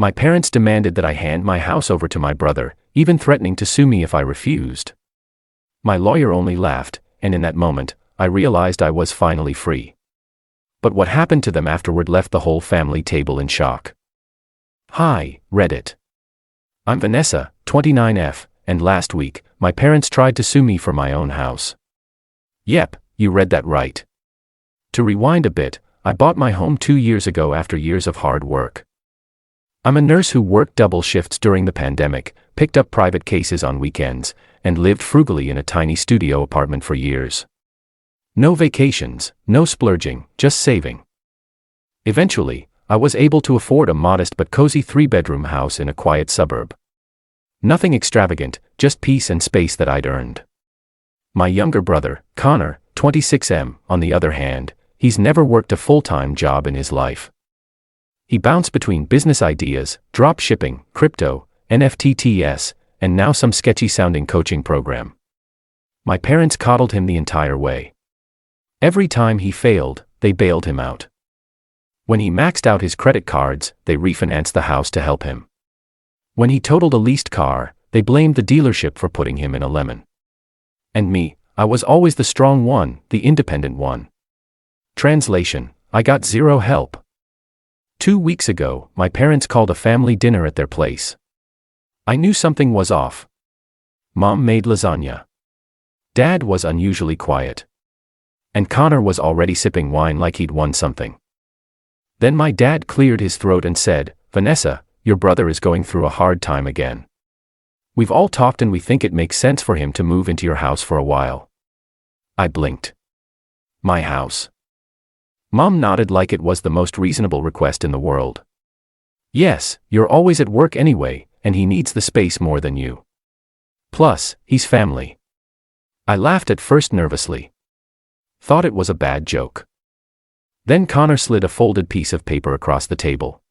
My parents demanded that I hand my house over to my brother, even threatening to sue me if I refused. My lawyer only laughed, and in that moment, I realized I was finally free. But what happened to them afterward left the whole family table in shock. Hi, Reddit. I'm Vanessa, 29F, and last week, my parents tried to sue me for my own house. Yep, you read that right. To rewind a bit, I bought my home 2 years ago after years of hard work. I'm a nurse who worked double shifts during the pandemic, picked up private cases on weekends, and lived frugally in a tiny studio apartment for years. No vacations, no splurging, just saving. Eventually, I was able to afford a modest but cozy 3-bedroom house in a quiet suburb. Nothing extravagant, just peace and space that I'd earned. My younger brother, Connor, 26M, on the other hand, he's never worked a full-time job in his life. He bounced between business ideas, drop shipping, crypto, NFTs, and now some sketchy-sounding coaching program. My parents coddled him the entire way. Every time he failed, they bailed him out. When he maxed out his credit cards, they refinanced the house to help him. When he totaled a leased car, they blamed the dealership for putting him in a lemon. And me, I was always the strong one, the independent one. Translation: I got zero help. 2 weeks ago, my parents called a family dinner at their place. I knew something was off. Mom made lasagna. Dad was unusually quiet. And Connor was already sipping wine like he'd won something. Then my dad cleared his throat and said, "Vanessa, your brother is going through a hard time again. We've all talked and we think it makes sense for him to move into your house for a while." I blinked. My house. Mom nodded like it was the most reasonable request in the world. "Yes, you're always at work anyway, and he needs the space more than you. Plus, he's family." I laughed at first nervously. Thought it was a bad joke. Then Connor slid a folded piece of paper across the table.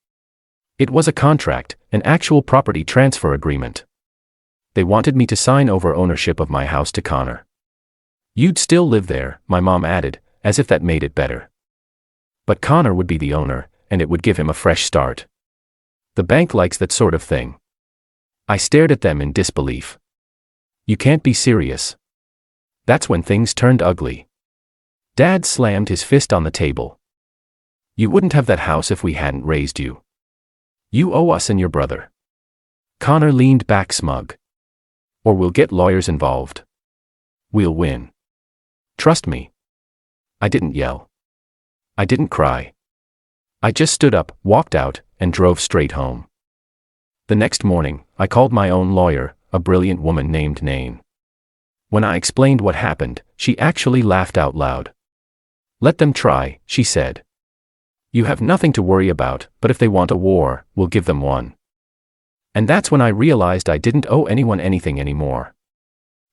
It was a contract, an actual property transfer agreement. They wanted me to sign over ownership of my house to Connor. "You'd still live there," my mom added, as if that made it better. But Connor would be the owner, and it would give him a fresh start. The bank likes that sort of thing. I stared at them in disbelief. "You can't be serious." That's when things turned ugly. Dad slammed his fist on the table. "You wouldn't have that house if we hadn't raised you. You owe us and your brother." Connor leaned back smug. "Or we'll get lawyers involved. We'll win. Trust me." I didn't yell. I didn't cry. I just stood up, walked out, and drove straight home. The next morning, I called my own lawyer, a brilliant woman named Nain. When I explained what happened, she actually laughed out loud. "Let them try," she said. "You have nothing to worry about, but if they want a war, we'll give them one." And that's when I realized I didn't owe anyone anything anymore.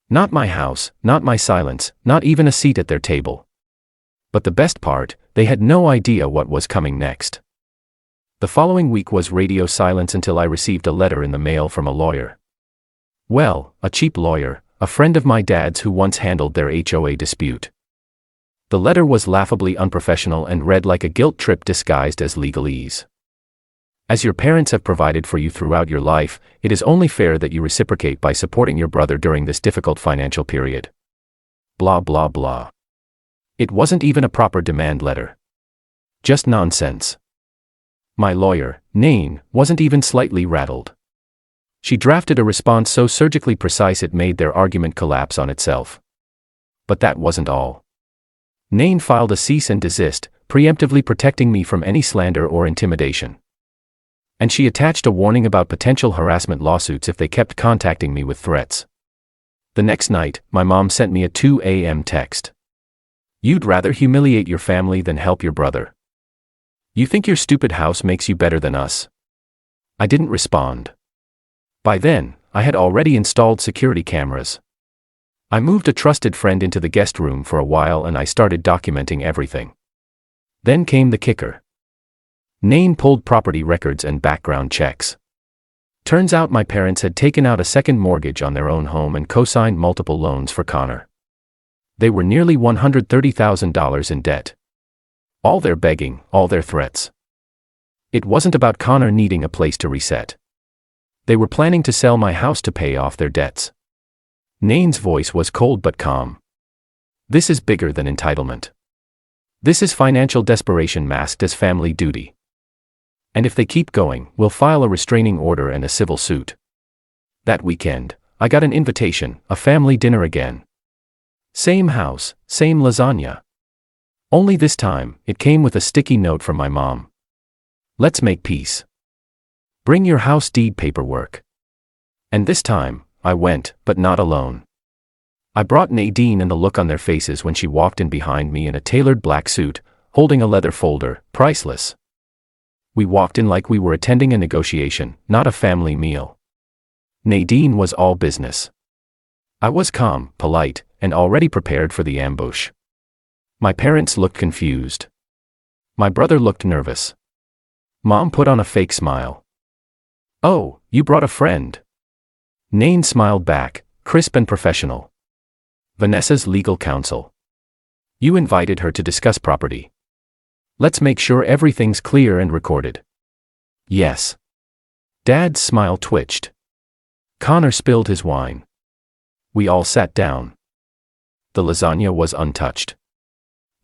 Not my house, not my silence, not even a seat at their table. But the best part, they had no idea what was coming next. The following week was radio silence until I received a letter in the mail from a lawyer. Well, a cheap lawyer, a friend of my dad's who once handled their HOA dispute. The letter was laughably unprofessional and read like a guilt trip disguised as legalese. "As your parents have provided for you throughout your life, it is only fair that you reciprocate by supporting your brother during this difficult financial period." Blah blah blah. It wasn't even a proper demand letter. Just nonsense. My lawyer, Nain, wasn't even slightly rattled. She drafted a response so surgically precise it made their argument collapse on itself. But that wasn't all. Nain filed a cease and desist, preemptively protecting me from any slander or intimidation. And she attached a warning about potential harassment lawsuits if they kept contacting me with threats. The next night, my mom sent me a 2 a.m. text. "You'd rather humiliate your family than help your brother. You think your stupid house makes you better than us?" I didn't respond. By then, I had already installed security cameras. I moved a trusted friend into the guest room for a while and I started documenting everything. Then came the kicker. Nain pulled property records and background checks. Turns out my parents had taken out a second mortgage on their own home and co-signed multiple loans for Connor. They were nearly $130,000 in debt. All their begging, all their threats. It wasn't about Connor needing a place to reset. They were planning to sell my house to pay off their debts. Nain's voice was cold but calm. This is bigger than entitlement. This is financial desperation masked as family duty. And if they keep going, we'll file a restraining order and a civil suit. That weekend, I got an invitation, a family dinner again. Same house, same lasagna. Only this time, it came with a sticky note from my mom. Let's make peace. Bring your house deed paperwork. And this time, I went, but not alone. I brought Nadine, and the look on their faces when she walked in behind me in a tailored black suit, holding a leather folder, priceless. We walked in like we were attending a negotiation, not a family meal. Nadine was all business. I was calm, polite, and already prepared for the ambush. My parents looked confused. My brother looked nervous. Mom put on a fake smile. "Oh, you brought a friend." Nain smiled back, crisp and professional. "Vanessa's legal counsel. You invited her to discuss property. Let's make sure everything's clear and recorded." "Yes." Dad's smile twitched. Connor spilled his wine. We all sat down. The lasagna was untouched.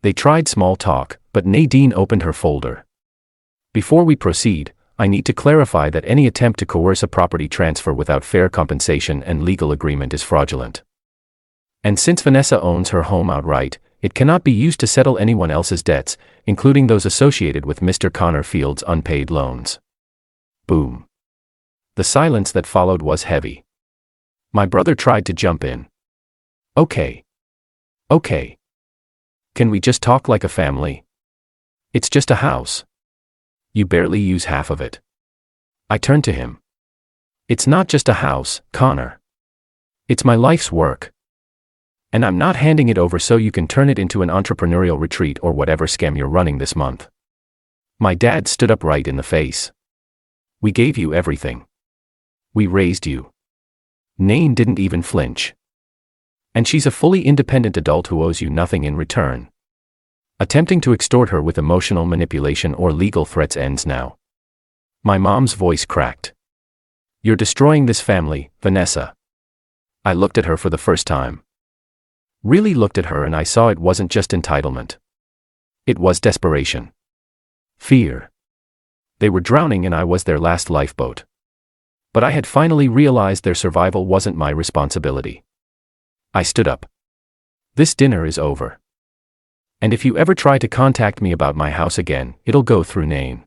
They tried small talk, but Nadine opened her folder. "Before we proceed, I need to clarify that any attempt to coerce a property transfer without fair compensation and legal agreement is fraudulent. And since Vanessa owns her home outright, it cannot be used to settle anyone else's debts, including those associated with Mr. Connor Field's unpaid loans." Boom. The silence that followed was heavy. My brother tried to jump in. Okay. Can we just talk like a family? It's just a house. You barely use half of it." I turned to him. "It's not just a house, Connor. It's my life's work. And I'm not handing it over so you can turn it into an entrepreneurial retreat or whatever scam you're running this month." My dad stood up right in the face. "We gave you everything. We raised you." Nain didn't even flinch. "And she's a fully independent adult who owes you nothing in return. Attempting to extort her with emotional manipulation or legal threats ends now." My mom's voice cracked. "You're destroying this family, Vanessa." I looked at her for the first time. Really looked at her, and I saw it wasn't just entitlement. It was desperation. Fear. They were drowning and I was their last lifeboat. But I had finally realized their survival wasn't my responsibility. I stood up. "This dinner is over. And if you ever try to contact me about my house again, it'll go through Nain.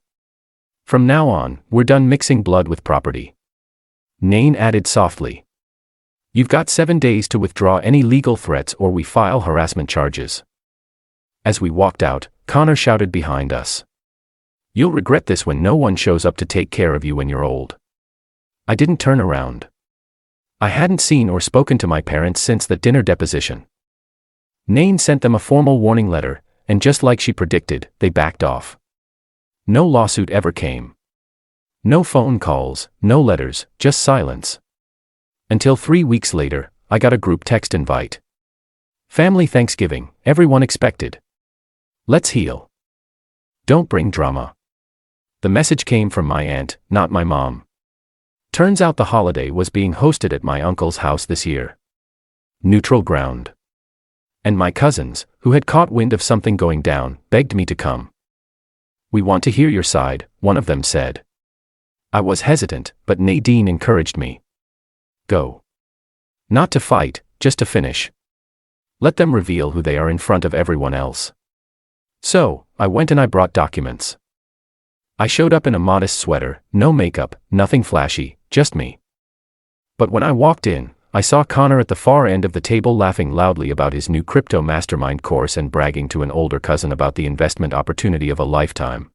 From now on, we're done mixing blood with property." Nain added softly. "You've got 7 days to withdraw any legal threats or we file harassment charges." As we walked out, Connor shouted behind us. "You'll regret this when no one shows up to take care of you when you're old." I didn't turn around. I hadn't seen or spoken to my parents since the dinner deposition. Nain sent them a formal warning letter, and just like she predicted, they backed off. No lawsuit ever came. No phone calls, no letters, just silence. Until 3 weeks later, I got a group text invite. "Family Thanksgiving, everyone expected. Let's heal. Don't bring drama." The message came from my aunt, not my mom. Turns out the holiday was being hosted at my uncle's house this year. Neutral ground. And my cousins, who had caught wind of something going down, begged me to come. "We want to hear your side," one of them said. I was hesitant, but Nadine encouraged me. "Go. Not to fight, just to finish. Let them reveal who they are in front of everyone else." So, I went and I brought documents. I showed up in a modest sweater, no makeup, nothing flashy, just me. But when I walked in, I saw Connor at the far end of the table laughing loudly about his new crypto mastermind course and bragging to an older cousin about the investment opportunity of a lifetime.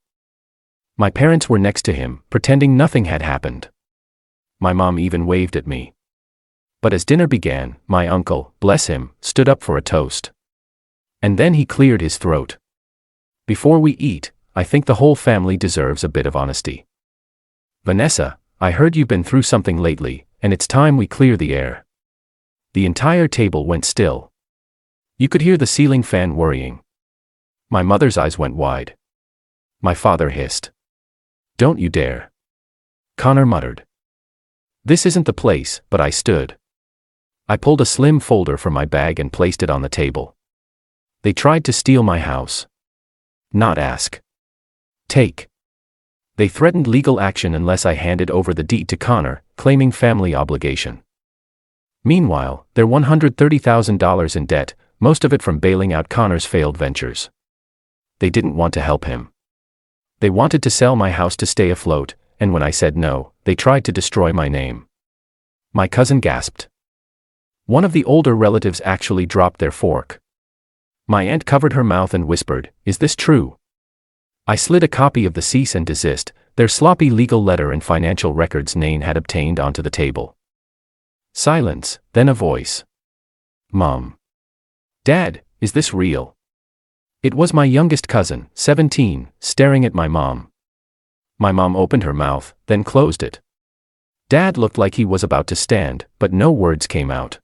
My parents were next to him, pretending nothing had happened. My mom even waved at me. But as dinner began, my uncle, bless him, stood up for a toast. And then he cleared his throat. "Before we eat, I think the whole family deserves a bit of honesty. Vanessa, I heard you've been through something lately, and it's time we clear the air." The entire table went still. You could hear the ceiling fan worrying. My mother's eyes went wide. My father hissed. Don't you dare. Connor muttered. This isn't the place, but I stood. I pulled a slim folder from my bag and placed it on the table. They tried to steal my house. Not ask. Take. They threatened legal action unless I handed over the deed to Connor, claiming family obligation. Meanwhile, they're $130,000 in debt, most of it from bailing out Connor's failed ventures. They didn't want to help him. They wanted to sell my house to stay afloat, and when I said no, they tried to destroy my name. My cousin gasped. One of the older relatives actually dropped their fork. My aunt covered her mouth and whispered, "Is this true?" I slid a copy of the cease and desist, their sloppy legal letter and financial records Nain had obtained, onto the table. Silence, then a voice. Mom. Dad, is this real? It was my youngest cousin, 17, staring at my mom. My mom opened her mouth, then closed it. Dad looked like he was about to stand, but no words came out.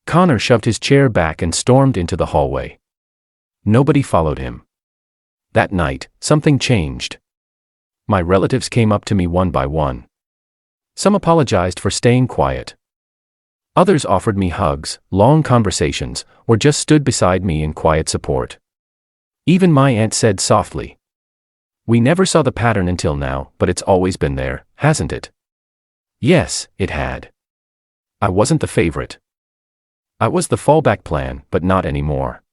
Connor shoved his chair back and stormed into the hallway. Nobody followed him. That night, something changed. My relatives came up to me one by one. Some apologized for staying quiet. Others offered me hugs, long conversations, or just stood beside me in quiet support. Even my aunt said softly, "We never saw the pattern until now, but it's always been there, hasn't it?" Yes, it had. I wasn't the favorite. I was the fallback plan, but not anymore.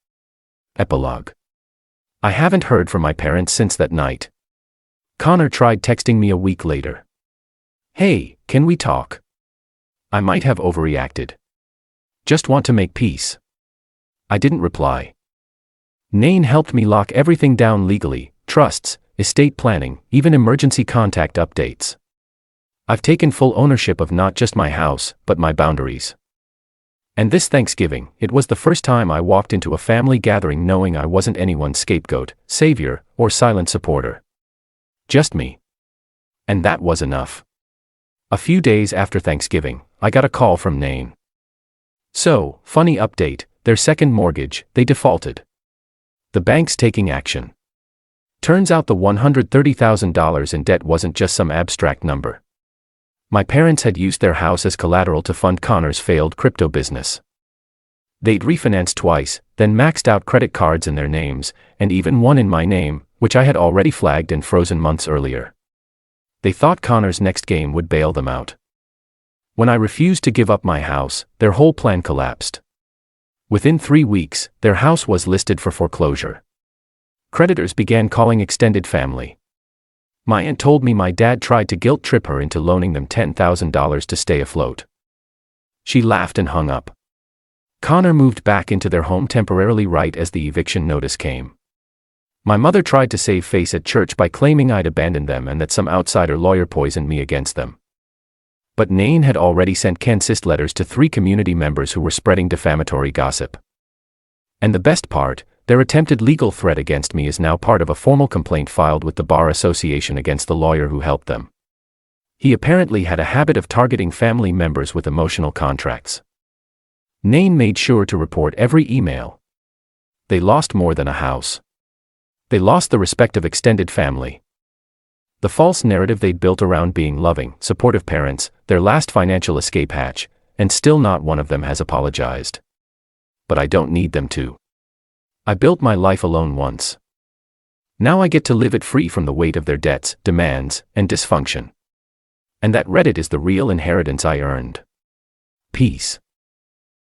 Epilogue. I haven't heard from my parents since that night. Connor tried texting me a week later. "Hey, can we talk?" I might have overreacted. Just want to make peace. I didn't reply. Nain helped me lock everything down legally: trusts, estate planning, even emergency contact updates. I've taken full ownership of not just my house, but my boundaries. And this Thanksgiving, it was the first time I walked into a family gathering knowing I wasn't anyone's scapegoat, savior, or silent supporter. Just me. And that was enough. A few days after Thanksgiving, I got a call from Nain. "So, funny update, their second mortgage, they defaulted. The bank's taking action." Turns out the $130,000 in debt wasn't just some abstract number. My parents had used their house as collateral to fund Connor's failed crypto business. They'd refinanced twice, then maxed out credit cards in their names, and even one in my name, which I had already flagged and frozen months earlier. They thought Connor's next game would bail them out. When I refused to give up my house, their whole plan collapsed. Within 3 weeks, their house was listed for foreclosure. Creditors began calling extended family. My aunt told me my dad tried to guilt trip her into loaning them $10,000 to stay afloat. She laughed and hung up. Connor moved back into their home temporarily right as the eviction notice came. My mother tried to save face at church by claiming I'd abandoned them and that some outsider lawyer poisoned me against them. But Nain had already sent consist letters to 3 community members who were spreading defamatory gossip. And the best part, their attempted legal threat against me is now part of a formal complaint filed with the Bar Association against the lawyer who helped them. He apparently had a habit of targeting family members with emotional contracts. Nain made sure to report every email. They lost more than a house. They lost the respect of extended family. The false narrative they'd built around being loving, supportive parents, their last financial escape hatch, and still not one of them has apologized. But I don't need them to. I built my life alone once. Now I get to live it free from the weight of their debts, demands, and dysfunction. And that Reddit is the real inheritance I earned. Peace.